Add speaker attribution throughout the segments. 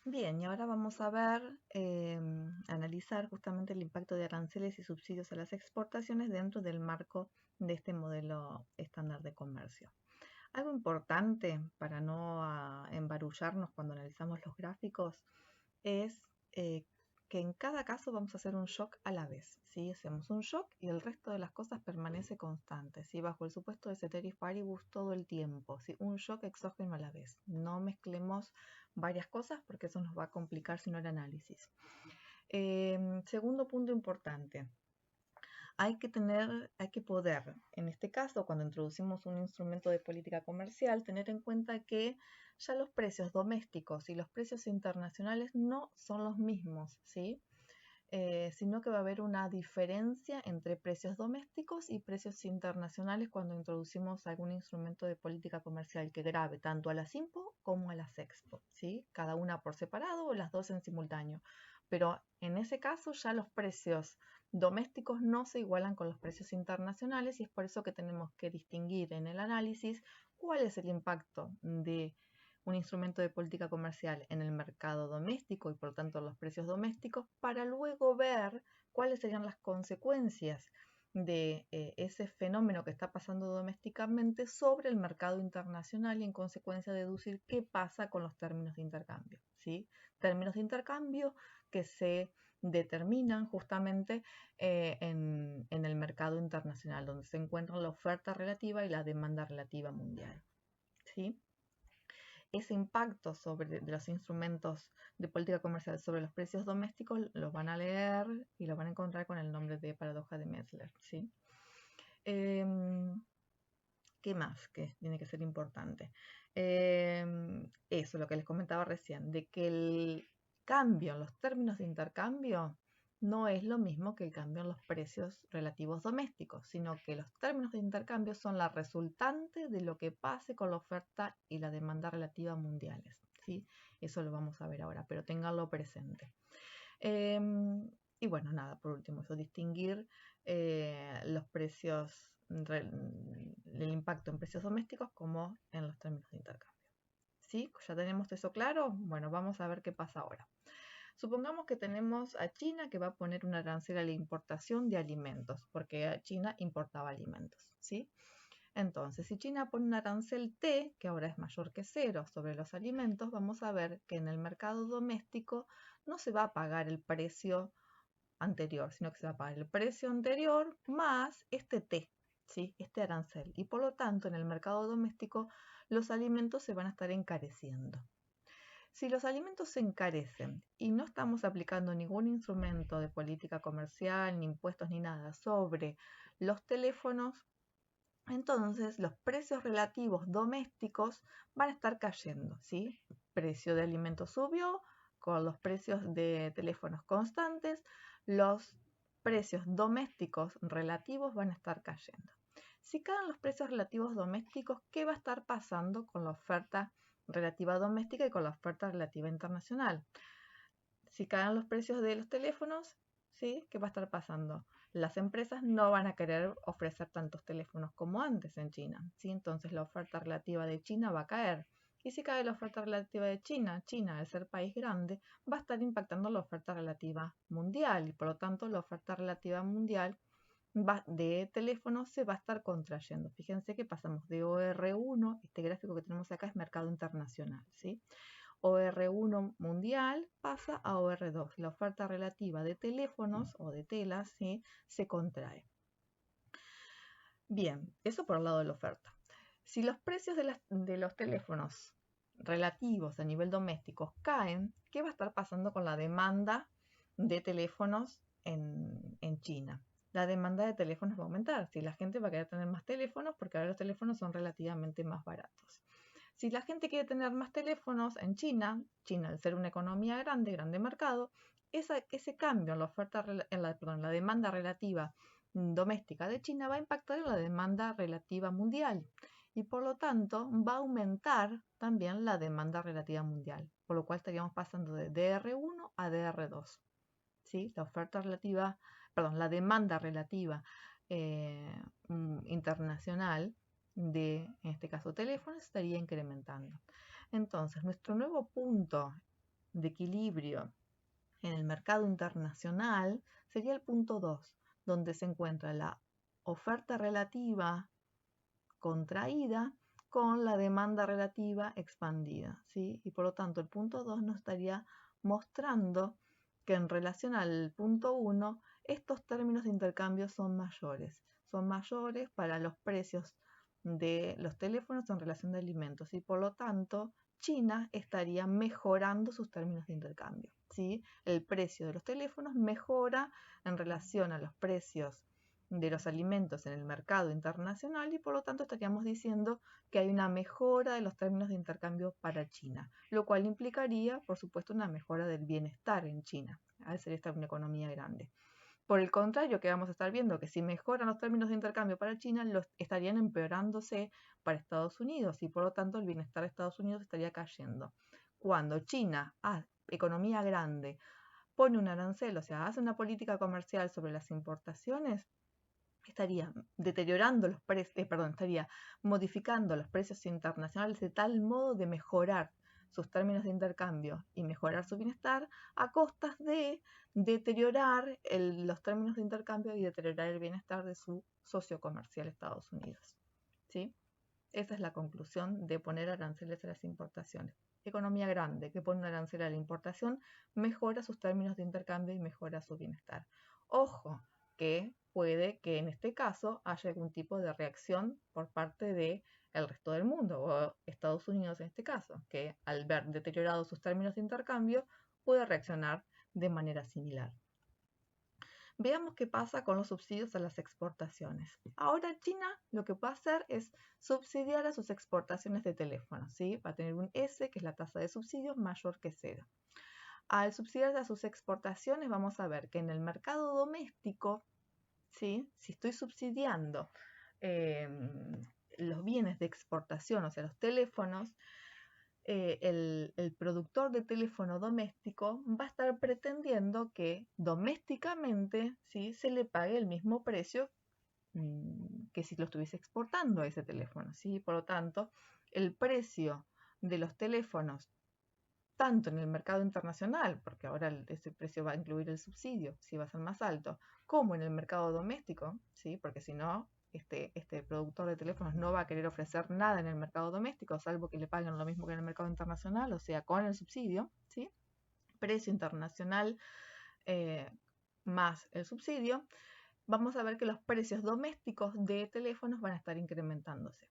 Speaker 1: Bien, y ahora vamos a ver, analizar justamente el impacto de aranceles y subsidios a las exportaciones dentro del marco de este modelo estándar de comercio. Algo importante para no embarullarnos cuando analizamos los gráficos es que en cada caso vamos a hacer un shock a la vez, ¿sí? Hacemos un shock y el resto de las cosas permanece constante, ¿sí? Bajo el supuesto de ceteris paribus todo el tiempo, ¿sí? Un shock exógeno a la vez. No mezclemos varias cosas porque eso nos va a complicar si no el análisis. Segundo punto importante, hay que poder, en este caso, cuando introducimos un instrumento de política comercial, tener en cuenta que ya los precios domésticos y los precios internacionales no son los mismos, ¿sí? Sino que va a haber una diferencia entre precios domésticos y precios internacionales cuando introducimos algún instrumento de política comercial que grave tanto a las IMPO como a las EXPO, ¿sí? Cada una por separado o las dos en simultáneo. Pero en ese caso ya los precios domésticos no se igualan con los precios internacionales y es por eso que tenemos que distinguir en el análisis cuál es el impacto de un instrumento de política comercial en el mercado doméstico y por tanto los precios domésticos para luego ver cuáles serían las consecuencias de ese fenómeno que está pasando domésticamente sobre el mercado internacional y en consecuencia deducir qué pasa con los términos de intercambio, ¿sí? Términos de intercambio que se determinan justamente en el mercado internacional, donde se encuentra la oferta relativa y la demanda relativa mundial, ¿sí? Ese impacto de los instrumentos de política comercial sobre los precios domésticos los van a leer y lo van a encontrar con el nombre de paradoja de Metzler, ¿sí? ¿Qué más que tiene que ser importante? Eso, lo que les comentaba recién, de que el cambio en los términos de intercambio no es lo mismo que el cambio en los precios relativos domésticos, sino que los términos de intercambio son la resultante de lo que pase con la oferta y la demanda relativa mundiales, ¿sí? Eso lo vamos a ver ahora, pero ténganlo presente. Y bueno, nada, por último, eso, distinguir los precios, el impacto en precios domésticos como en los términos de intercambio. ¿Sí? ¿Ya tenemos eso claro? Bueno, vamos a ver qué pasa ahora. Supongamos que tenemos a China que va a poner una arancel a la importación de alimentos, porque China importaba alimentos, ¿sí? Entonces, si China pone un arancel T, que ahora es mayor que cero, sobre los alimentos, vamos a ver que en el mercado doméstico no se va a pagar el precio anterior, sino que se va a pagar el precio anterior más este T, ¿sí? Este arancel. Y por lo tanto, en el mercado doméstico, los alimentos se van a estar encareciendo. Si los alimentos se encarecen y no estamos aplicando ningún instrumento de política comercial, ni impuestos, ni nada sobre los teléfonos, entonces los precios relativos domésticos van a estar cayendo, ¿sí? Precio de alimentos subió, con los precios de teléfonos constantes, los precios domésticos relativos van a estar cayendo. Si caen los precios relativos domésticos, ¿qué va a estar pasando con la oferta relativa doméstica y con la oferta relativa internacional? Si caen los precios de los teléfonos, ¿sí? ¿Qué va a estar pasando? Las empresas no van a querer ofrecer tantos teléfonos como antes en China, ¿sí? Entonces la oferta relativa de China va a caer. Y si cae la oferta relativa de China, China, al ser país grande, va a estar impactando la oferta relativa mundial y por lo tanto la oferta relativa mundial de teléfonos se va a estar contrayendo. Fíjense que pasamos de OR1, este gráfico que tenemos acá es mercado internacional, ¿sí? OR1 mundial pasa a OR2. La oferta relativa de teléfonos o de telas, ¿sí?, se contrae. Bien, eso por el lado de la oferta. Si los precios de los teléfonos relativos a nivel doméstico caen, ¿qué va a estar pasando con la demanda de teléfonos en China? La demanda de teléfonos va a aumentar. Si la gente va a querer tener más teléfonos, porque ahora los teléfonos son relativamente más baratos. Si la gente quiere tener más teléfonos en China, China al ser una economía grande, grande mercado, ese cambio en la oferta, la demanda relativa doméstica de China va a impactar en la demanda relativa mundial y por lo tanto va a aumentar también la demanda relativa mundial, por lo cual estaríamos pasando de DR1 a DR2. ¿Sí? La oferta relativa, perdón, la demanda relativa internacional de, en este caso, teléfonos, estaría incrementando. Entonces, nuestro nuevo punto de equilibrio en el mercado internacional sería el punto 2, donde se encuentra la oferta relativa contraída con la demanda relativa expandida, ¿sí? Y por lo tanto el punto 2 nos estaría mostrando que en relación al punto 1 estos términos de intercambio son mayores para los precios de los teléfonos en relación de alimentos y por lo tanto China estaría mejorando sus términos de intercambio, ¿sí? El precio de los teléfonos mejora en relación a los precios de los alimentos en el mercado internacional y por lo tanto estaríamos diciendo que hay una mejora de los términos de intercambio para China, lo cual implicaría, por supuesto, una mejora del bienestar en China, al ser esta una economía grande. Por el contrario, que vamos a estar viendo que si mejoran los términos de intercambio para China, los estarían empeorándose para Estados Unidos y por lo tanto el bienestar de Estados Unidos estaría cayendo. Cuando China, economía grande, pone un arancel, o sea, hace una política comercial sobre las importaciones, estaría deteriorando los precios, estaría modificando los precios internacionales de tal modo de mejorar sus términos de intercambio y mejorar su bienestar a costas de deteriorar los términos de intercambio y deteriorar el bienestar de su socio comercial Estados Unidos. ¿Sí? Esa es la conclusión de poner aranceles a las importaciones. Economía grande que pone un arancel a la importación mejora sus términos de intercambio y mejora su bienestar. Ojo, que puede que en este caso haya algún tipo de reacción por parte del resto del mundo, o Estados Unidos en este caso, que al ver deteriorados sus términos de intercambio puede reaccionar de manera similar. Veamos qué pasa con los subsidios a las exportaciones. Ahora China lo que puede hacer es subsidiar a sus exportaciones de teléfonos, ¿sí? Va a tener un S, que es la tasa de subsidios, mayor que 0. Al subsidiar a sus exportaciones vamos a ver que en el mercado doméstico, ¿sí? Si estoy subsidiando los bienes de exportación, o sea, los teléfonos, el productor de teléfono doméstico va a estar pretendiendo que domésticamente, ¿sí?, se le pague el mismo precio que si lo estuviese exportando ese teléfono, ¿sí? Por lo tanto, el precio de los teléfonos, tanto en el mercado internacional, porque ahora ese precio va a incluir el subsidio, si va a ser más alto, como en el mercado doméstico, ¿sí? Porque si no, este productor de teléfonos no va a querer ofrecer nada en el mercado doméstico, salvo que le paguen lo mismo que en el mercado internacional, o sea, con el subsidio, ¿sí? Precio internacional más el subsidio. Vamos a ver que los precios domésticos de teléfonos van a estar incrementándose.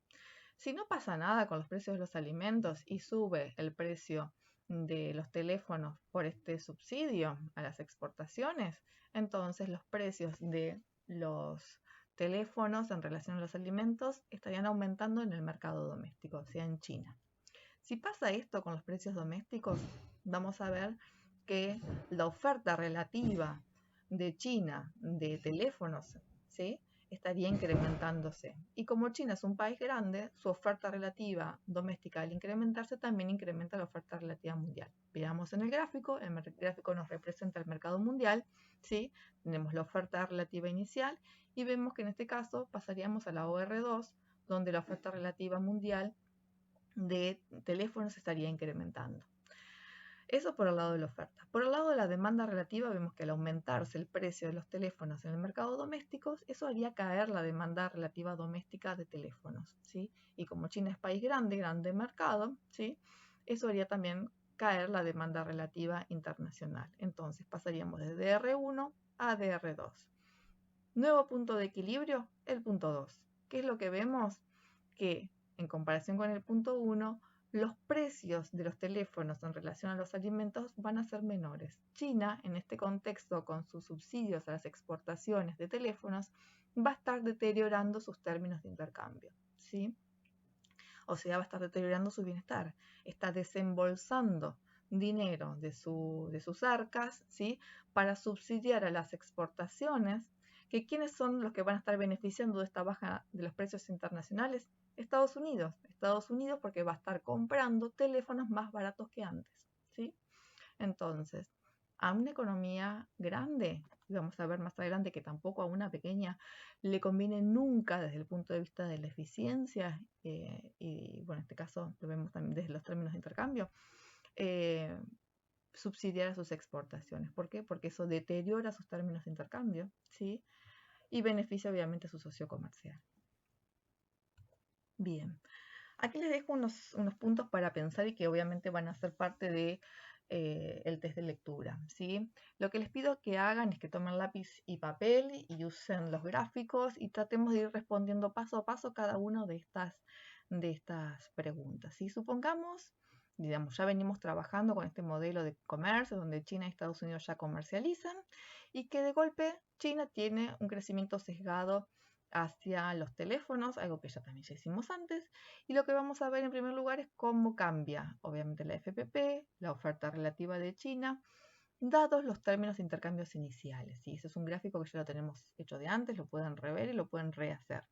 Speaker 1: Si no pasa nada con los precios de los alimentos y sube el precio de los teléfonos por este subsidio a las exportaciones, entonces los precios de los teléfonos en relación a los alimentos estarían aumentando en el mercado doméstico, o sea, en China. Si pasa esto con los precios domésticos, vamos a ver que la oferta relativa de China de teléfonos, ¿sí?, estaría incrementándose. Y como China es un país grande, su oferta relativa doméstica al incrementarse también incrementa la oferta relativa mundial. Veamos en el gráfico nos representa el mercado mundial, ¿sí? Tenemos la oferta relativa inicial y vemos que en este caso pasaríamos a la OR2, donde la oferta relativa mundial de teléfonos estaría incrementando. Eso por el lado de la oferta. Por el lado de la demanda relativa, vemos que al aumentarse el precio de los teléfonos en el mercado doméstico, eso haría caer la demanda relativa doméstica de teléfonos, ¿sí? Y como China es país grande, grande mercado, ¿sí?, eso haría también caer la demanda relativa internacional. Entonces pasaríamos de DR1 a DR2. Nuevo punto de equilibrio, el punto 2. ¿Qué es lo que vemos? Que en comparación con el punto 1, los precios de los teléfonos en relación a los alimentos van a ser menores. China, en este contexto, con sus subsidios a las exportaciones de teléfonos, va a estar deteriorando sus términos de intercambio, ¿sí? O sea, va a estar deteriorando su bienestar. Está desembolsando dinero de sus arcas, ¿sí?, para subsidiar a las exportaciones, que ¿quiénes son los que van a estar beneficiando de esta baja de los precios internacionales? Estados Unidos porque va a estar comprando teléfonos más baratos que antes, ¿sí? Entonces, a una economía grande, y vamos a ver más adelante que tampoco a una pequeña le conviene nunca desde el punto de vista de la eficiencia, y bueno, en este caso lo vemos también desde los términos de intercambio, subsidiar sus exportaciones. ¿Por qué? Porque eso deteriora sus términos de intercambio, ¿sí? Y beneficia obviamente a su socio comercial. Bien, aquí les dejo unos puntos para pensar y que obviamente van a ser parte de el test de lectura, ¿sí? Lo que les pido que hagan es que tomen lápiz y papel y usen los gráficos y tratemos de ir respondiendo paso a paso cada una de estas preguntas, ¿sí? Supongamos, digamos, ya venimos trabajando con este modelo de comercio donde China y Estados Unidos ya comercializan y que de golpe China tiene un crecimiento sesgado hacia los teléfonos, algo que ya también ya hicimos antes, y lo que vamos a ver en primer lugar es cómo cambia, obviamente, la FPP, la oferta relativa de China, dados los términos de intercambios iniciales. ¿Sí? Ese es un gráfico que ya lo tenemos hecho de antes, lo pueden rever y lo pueden rehacer.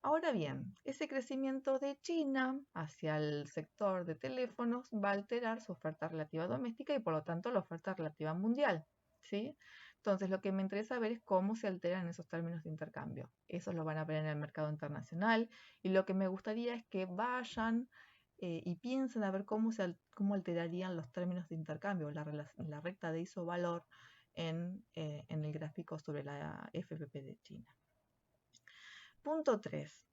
Speaker 1: Ahora bien, ese crecimiento de China hacia el sector de teléfonos va a alterar su oferta relativa doméstica y por lo tanto la oferta relativa mundial, ¿sí? Entonces lo que me interesa ver es cómo se alteran esos términos de intercambio. Eso lo van a ver en el mercado internacional y lo que me gustaría es que vayan y piensen a ver cómo alterarían los términos de intercambio, la recta de isovalor en el gráfico sobre la FPP de China. Punto 3.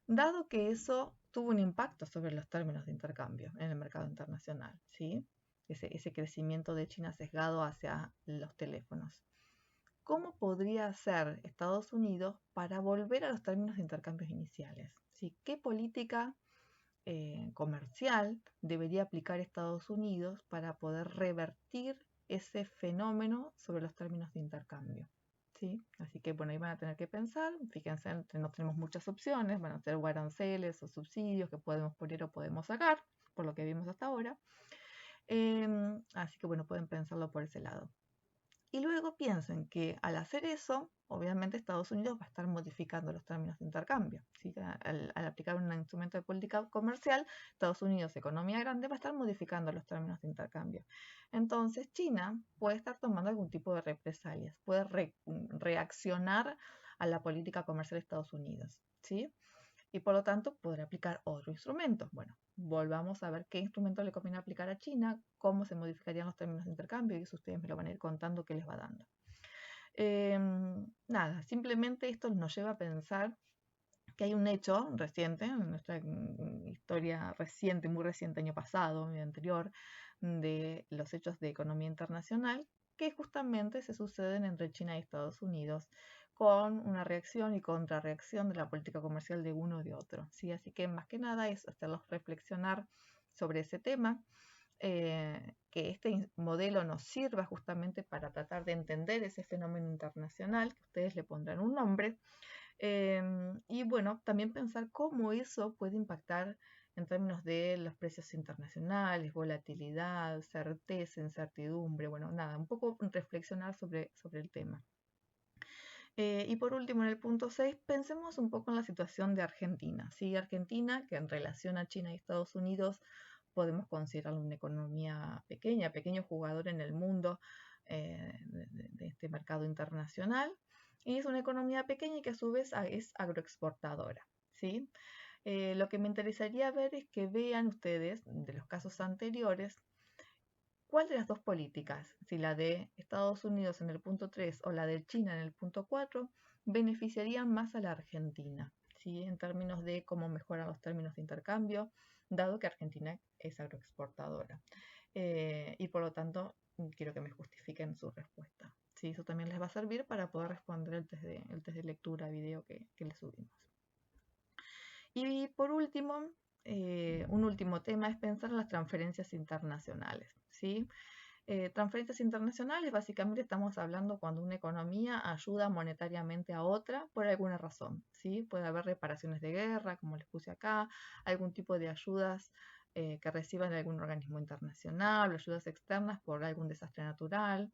Speaker 1: Dado que eso tuvo un impacto sobre los términos de intercambio en el mercado internacional, ¿sí? Ese crecimiento de China sesgado hacia los teléfonos. ¿Cómo podría hacer Estados Unidos para volver a los términos de intercambios iniciales? ¿Sí? ¿Qué política comercial debería aplicar Estados Unidos para poder revertir ese fenómeno sobre los términos de intercambio? ¿Sí? Así que bueno, ahí van a tener que pensar, fíjense, no tenemos muchas opciones, van a ser aranceles o subsidios que podemos poner o podemos sacar, por lo que vimos hasta ahora. Así que bueno, pueden pensarlo por ese lado. Y luego piensen que al hacer eso, obviamente Estados Unidos va a estar modificando los términos de intercambio. ¿Sí? Al aplicar un instrumento de política comercial, Estados Unidos, economía grande, va a estar modificando los términos de intercambio. Entonces China puede estar tomando algún tipo de represalias, puede reaccionar a la política comercial de Estados Unidos. ¿Sí? Y por lo tanto podrá aplicar otro instrumento. Bueno, volvamos a ver qué instrumento le conviene aplicar a China, cómo se modificarían los términos de intercambio y eso ustedes me lo van a ir contando qué les va dando. Nada, simplemente esto nos lleva a pensar que hay un hecho reciente, en nuestra historia reciente, muy reciente, año pasado, año anterior, de los hechos de economía internacional, que justamente se suceden entre China y Estados Unidos, con una reacción y contrarreacción de la política comercial de uno y de otro. ¿Sí? Así que más que nada es hacerlos reflexionar sobre ese tema, que este modelo nos sirva justamente para tratar de entender ese fenómeno internacional, que ustedes le pondrán un nombre, y bueno, también pensar cómo eso puede impactar en términos de los precios internacionales, volatilidad, certeza, incertidumbre, bueno, nada, un poco reflexionar sobre el tema. Y por último, en el punto 6, pensemos un poco en la situación de Argentina. ¿Sí? Argentina, que en relación a China y Estados Unidos podemos considerarlo una economía pequeña, pequeño jugador en el mundo de este mercado internacional. Y es una economía pequeña y que a su vez es agroexportadora. ¿Sí? Lo que me interesaría ver es que vean ustedes, de los casos anteriores, ¿cuál de las dos políticas, si la de Estados Unidos en el punto 3 o la de China en el punto 4, beneficiarían más a la Argentina? ¿Sí? En términos de cómo mejoran los términos de intercambio, dado que Argentina es agroexportadora. Y por lo tanto, quiero que me justifiquen su respuesta. ¿Sí? Eso también les va a servir para poder responder el test de lectura video que les subimos. Y por último, un último tema es pensar en las transferencias internacionales. ¿Sí? Transferencias internacionales, básicamente estamos hablando cuando una economía ayuda monetariamente a otra por alguna razón. ¿Sí? Puede haber reparaciones de guerra, como les puse acá, algún tipo de ayudas que reciban de algún organismo internacional, ayudas externas por algún desastre natural.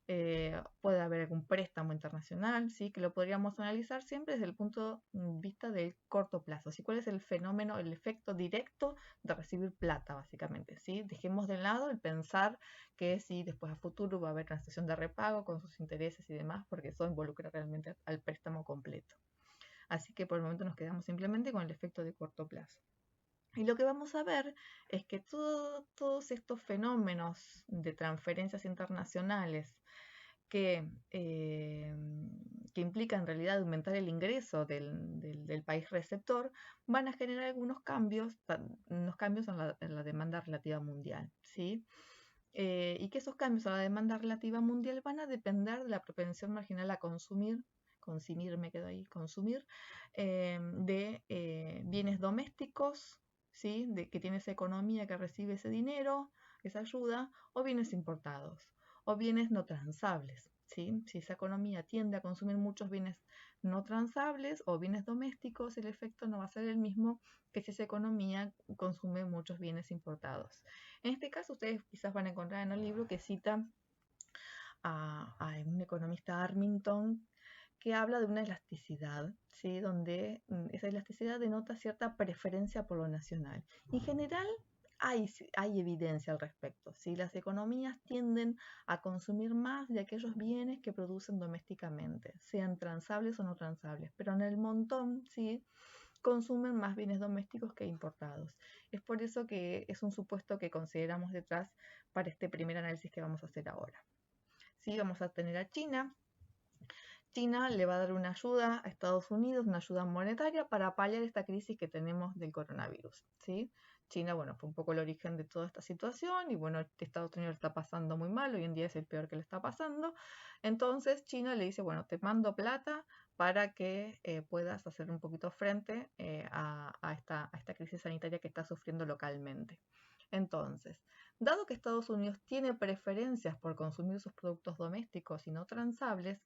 Speaker 1: Puede haber algún préstamo internacional, ¿sí? Que lo podríamos analizar siempre desde el punto de vista del corto plazo, ¿sí? ¿Cuál es el fenómeno, el efecto directo de recibir plata, básicamente? ¿Sí? Dejemos de lado el pensar que si después a futuro va a haber una situación de repago con sus intereses y demás, porque eso involucra realmente al préstamo completo. Así que por el momento nos quedamos simplemente con el efecto de corto plazo. Y lo que vamos a ver es que todos estos fenómenos de transferencias internacionales que implica en realidad aumentar el ingreso del país receptor, van a generar algunos cambios, unos cambios en la demanda relativa mundial, ¿sí? Y que esos cambios en la demanda relativa mundial van a depender de la propensión marginal a consumir de bienes domésticos, ¿sí? Que tiene esa economía que recibe ese dinero, esa ayuda, o bienes importados o bienes no transables, ¿sí? Si esa economía tiende a consumir muchos bienes no transables o bienes domésticos, el efecto no va a ser el mismo que si esa economía consume muchos bienes importados. En este caso, ustedes quizás van a encontrar en el libro que cita a un economista Armington que habla de una elasticidad, ¿sí? Donde esa elasticidad denota cierta preferencia por lo nacional. En general, hay evidencia al respecto. ¿Sí? Las economías tienden a consumir más de aquellos bienes que producen domésticamente, sean transables o no transables, pero en el montón, ¿sí? Consumen más bienes domésticos que importados. Es por eso que es un supuesto que consideramos detrás para este primer análisis que vamos a hacer ahora. ¿Sí? Vamos a tener a China. China le va a dar una ayuda a Estados Unidos, una ayuda monetaria para paliar esta crisis que tenemos del coronavirus, ¿sí? China, bueno, fue un poco el origen de toda esta situación y bueno, Estados Unidos está pasando muy mal, hoy en día es el peor que le está pasando. Entonces China le dice, bueno, te mando plata para que puedas hacer un poquito frente a esta crisis sanitaria que está sufriendo localmente. Entonces, dado que Estados Unidos tiene preferencias por consumir sus productos domésticos y no transables,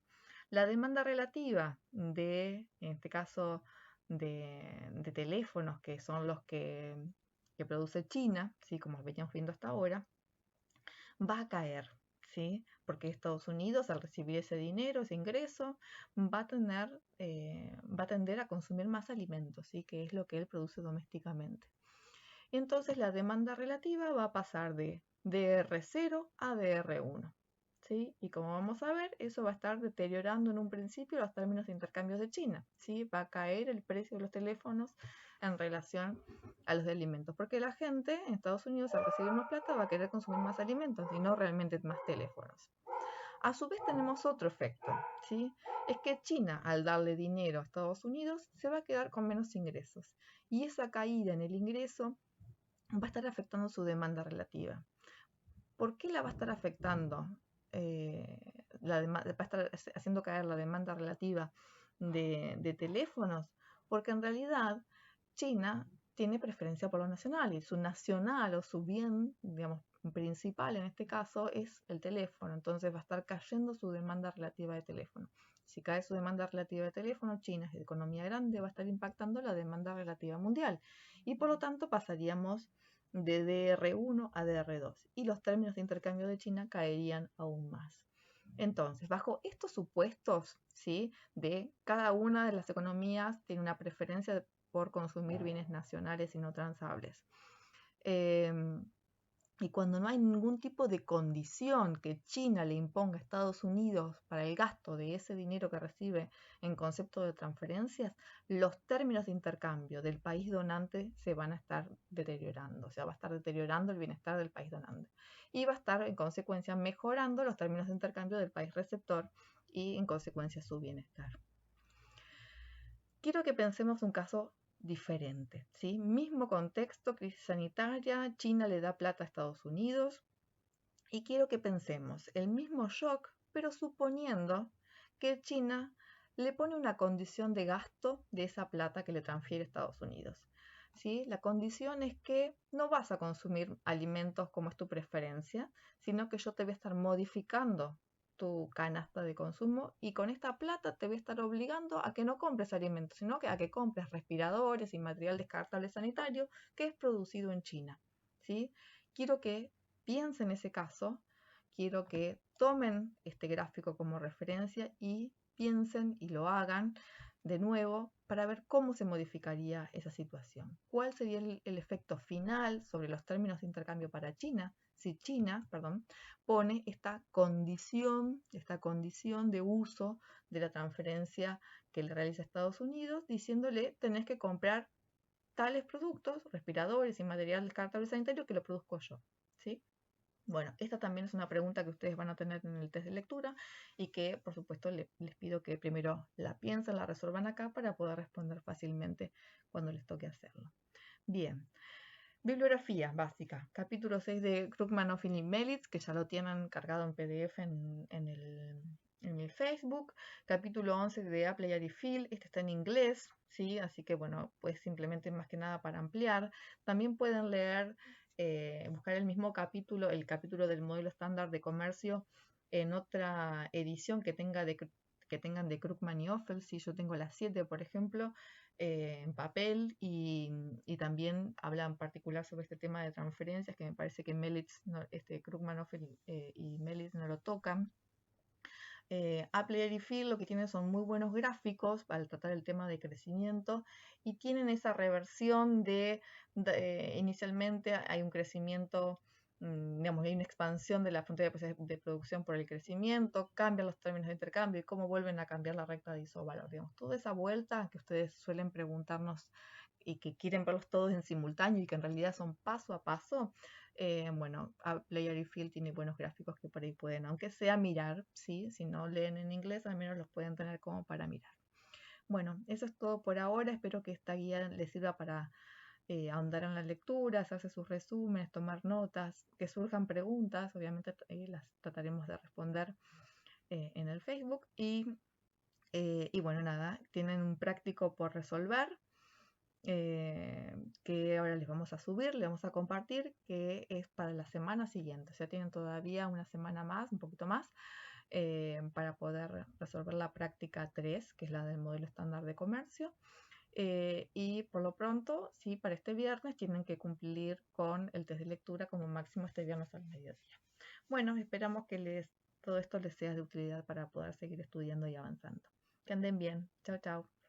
Speaker 1: la demanda relativa en este caso, de teléfonos, que son los que produce China, ¿sí? Como veníamos viendo hasta ahora, va a caer, ¿sí? Porque Estados Unidos, al recibir ese dinero, ese ingreso, va a tender a consumir más alimentos, ¿sí? Que es lo que él produce domésticamente. Entonces la demanda relativa va a pasar de DR0 a DR1. ¿Sí? Y como vamos a ver, eso va a estar deteriorando en un principio los términos de intercambios de China, ¿sí? Va a caer el precio de los teléfonos en relación a los de alimentos, porque la gente en Estados Unidos al recibir más plata va a querer consumir más alimentos y no realmente más teléfonos. A su vez tenemos otro efecto, ¿sí? Es que China, al darle dinero a Estados Unidos, se va a quedar con menos ingresos. Y esa caída en el ingreso va a estar afectando su demanda relativa. ¿Por qué la va a estar afectando? Va a estar haciendo caer la demanda relativa de teléfonos, porque en realidad China tiene preferencia por lo nacional y su nacional o su bien, digamos, principal en este caso es el teléfono, entonces va a estar cayendo su demanda relativa de teléfono. Si cae su demanda relativa de teléfono, China es de economía grande, va a estar impactando la demanda relativa mundial y por lo tanto pasaríamos de DR1 a DR2 y los términos de intercambio de China caerían aún más. Entonces, bajo estos supuestos, ¿sí? De cada una de las economías tiene una preferencia por consumir bienes nacionales y no transables. Y cuando no hay ningún tipo de condición que China le imponga a Estados Unidos para el gasto de ese dinero que recibe en concepto de transferencias, los términos de intercambio del país donante se van a estar deteriorando, o sea, va a estar deteriorando el bienestar del país donante. Y va a estar, en consecuencia, mejorando los términos de intercambio del país receptor y, en consecuencia, su bienestar. Quiero que pensemos un caso diferente, ¿sí? Mismo contexto, crisis sanitaria, China le da plata a Estados Unidos y quiero que pensemos el mismo shock, pero suponiendo que China le pone una condición de gasto de esa plata que le transfiere Estados Unidos. ¿Sí? La condición es que no vas a consumir alimentos como es tu preferencia, sino que yo te voy a estar modificando tu canasta de consumo y con esta plata te voy a estar obligando a que no compres alimentos, sino que a que compres respiradores y material descartable sanitario que es producido en China. ¿Sí? Quiero que piensen en ese caso, quiero que tomen este gráfico como referencia y piensen y lo hagan de nuevo para ver cómo se modificaría esa situación. ¿Cuál sería el efecto final sobre los términos de intercambio para China? Si China, pone esta condición de uso de la transferencia que le realiza Estados Unidos, diciéndole tenés que comprar tales productos, respiradores y material descartable sanitario que lo produzco yo, ¿sí? Bueno, esta también es una pregunta que ustedes van a tener en el test de lectura y que, por supuesto, les pido que primero la piensen, la resuelvan acá para poder responder fácilmente cuando les toque hacerlo. Bien, bibliografía básica. Capítulo 6 de Krugman, Ophir y Melitz, que ya lo tienen cargado en PDF en el Facebook. Capítulo 11 de Apple y Phil, este está en inglés, ¿sí? Así que, bueno, pues simplemente más que nada para ampliar. También pueden leer, buscar el mismo capítulo, el capítulo del modelo estándar de comercio en otra edición que tengan de Krugman y Ophel. Si yo tengo la 7, por ejemplo, en papel y también habla en particular sobre este tema de transferencias, que me parece que Melitz, Krugman, Ophel y Melitz no lo tocan. Apple y Phil lo que tienen son muy buenos gráficos para tratar el tema de crecimiento y tienen esa reversión inicialmente hay un crecimiento, digamos, hay una expansión de la frontera de producción por el crecimiento, cambian los términos de intercambio y cómo vuelven a cambiar la recta de isovalor. Digamos, toda esa vuelta que ustedes suelen preguntarnos y que quieren verlos todos en simultáneo y que en realidad son paso a paso. Bueno, Player y Field tiene buenos gráficos que por ahí pueden, aunque sea mirar, ¿sí? Si no leen en inglés, al menos los pueden tener como para mirar. Bueno, eso es todo por ahora. Espero que esta guía les sirva para ahondar en la lectura, hacerse sus resúmenes, tomar notas, que surjan preguntas. Obviamente las trataremos de responder en el Facebook. Y bueno, nada, tienen un práctico por resolver. Que ahora les vamos a subir, les vamos a compartir, que es para la semana siguiente. O sea, tienen todavía una semana más, un poquito más, para poder resolver la práctica 3, que es la del modelo estándar de comercio. Y por lo pronto, sí, para este viernes tienen que cumplir con el test de lectura como máximo este viernes al mediodía. Bueno, esperamos que todo esto les sea de utilidad para poder seguir estudiando y avanzando. Que anden bien. Chao, chao.